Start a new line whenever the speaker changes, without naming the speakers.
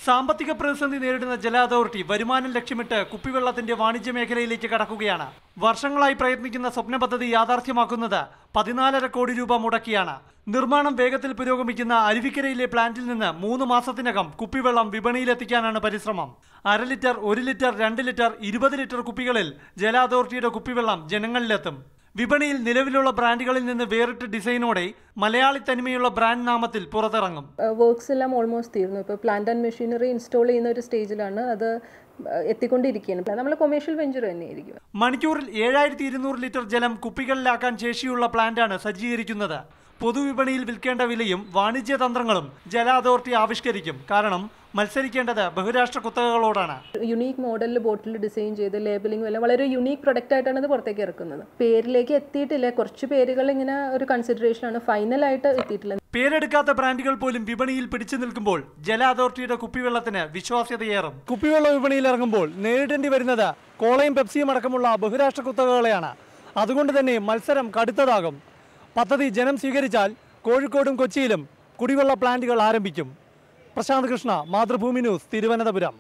സാമ്പത്തിക പ്രതിസന്ധി നേരിടുന്ന ജല അതോറിറ്റി വരുമാനം ലക്ഷ്യമിട്ട് കുപ്പിവെള്ളത്തിന്റെ വാണിജ്യ മേഖലയിലേക്ക് കടക്കുകയാണ്. വർഷങ്ങളായി പ്രയത്നിക്കുന്ന സ്വപ്ന പദ്ധതി യാഥാർത്ഥ്യമാക്കുന്നത് 14.5 കോടി രൂപ മുടക്കിയാണ്. നിർമ്മാണം വേഗത്തിൽ പുരോഗമിക്കുന്ന അരുവിക്കരയിലെ പ്ലാന്റിൽ നിന്ന് 3 മാസത്തിനകം കുപ്പിവെള്ളം വിപണിയിലെത്തിക്കാനാണ് പരിശ്രമം. 1/2 ലിറ്റർ, 1 ലിറ്റർ, 2 ലിറ്റർ, 20 ലിറ്റർ കുപ്പികളിൽ ജല അതോറിറ്റിയുടെ കുപ്പിവെള്ളം ജനങ്ങളിലെത്തും. വിപണിയിൽ നിലവിലുള്ള ബ്രാൻഡുകളിൽ നിന്ന് വേറിട്ട ഡിസൈനോടെ മലയാളി തനിമയുള്ള ബ്രാൻഡ് നാമത്തിൽ പുറത്തിറങ്ങും.
വർക്ക്സ് എല്ലാം ഓൾമോസ്റ്റ് തീർന്നു. ഇപ്പോൾ പ്ലാന്റ് ആൻഡ് മെഷീനറി ഇൻസ്റ്റാൾ ചെയ്യുന്ന ഒരു സ്റ്റേജിലാണ്. അത് എത്തിക്കൊണ്ടിരിക്കുകയാണ്. നമ്മൾ കൊമേഴ്ഷ്യൽ വെഞ്ചർ തന്നെയായിരിക്കും.
മണിക്കൂറിൽ 7200 ലിറ്റർ ജലം കുപ്പികളിലാക്കാൻ ശേഷിയുള്ള പ്ലാന്റാണ് സജ്ജീകരിക്കുന്നത്. പൊതുവിപണിയിൽ വിൽക്കേണ്ട വിലയും വാണിജ്യ തന്ത്രങ്ങളും ജല അതോറിറ്റി ആവിഷ്കരിക്കും. കാരണം മത്സരിക്കേണ്ടത് ബഹുരാഷ്ട്ര കുത്തകകളോടാണ്.
യുണീക്ക് മോഡലിൽ ബോട്ടിൽ ഡിസൈൻ ചെയ്ത് ലേബലിംഗ് എല്ലാം വളരെ യുണീക്ക് പ്രൊഡക്റ്റ് ആയിട്ടാണ് ഇത് പുറത്തേക്ക് ഇറക്കുന്നത്. പേരിലേക്ക് എത്തിയിട്ടില്ല. കുറച്ച് പേരുകൾ ഇങ്ങനെ ഒരു കൺസിഡറേഷനാണ്. ഫൈനലായിട്ട് എത്തിയിട്ടില്ല.
പേരെടുക്കാത്ത ബ്രാൻഡുകൾ പോലും വിപണിയിൽ പിടിച്ചു നിൽക്കുമ്പോൾ ജല അതോറിറ്റിയുടെ കുപ്പിവെള്ളത്തിന് വിശ്വാസ്യതയേറും. കുപ്പിവെള്ള വിപണിയിൽ ഇറങ്ങുമ്പോൾ നേരിടേണ്ടി വരുന്നത് കോളയും പെപ്സിയും അടക്കമുള്ള ബഹുരാഷ്ട്ര കുത്തകകളെയാണ്. അതുകൊണ്ട് തന്നെ മത്സരം കടുത്തതാകും. പദ്ധതി ജനം സ്വീകരിച്ചാൽ കോഴിക്കോടും കൊച്ചിയിലും കുടിവെള്ള പ്ലാന്റുകൾ ആരംഭിക്കും. പ്രശാന്ത് കൃഷ്ണ, മാതൃഭൂമി ന്യൂസ്, തിരുവനന്തപുരം.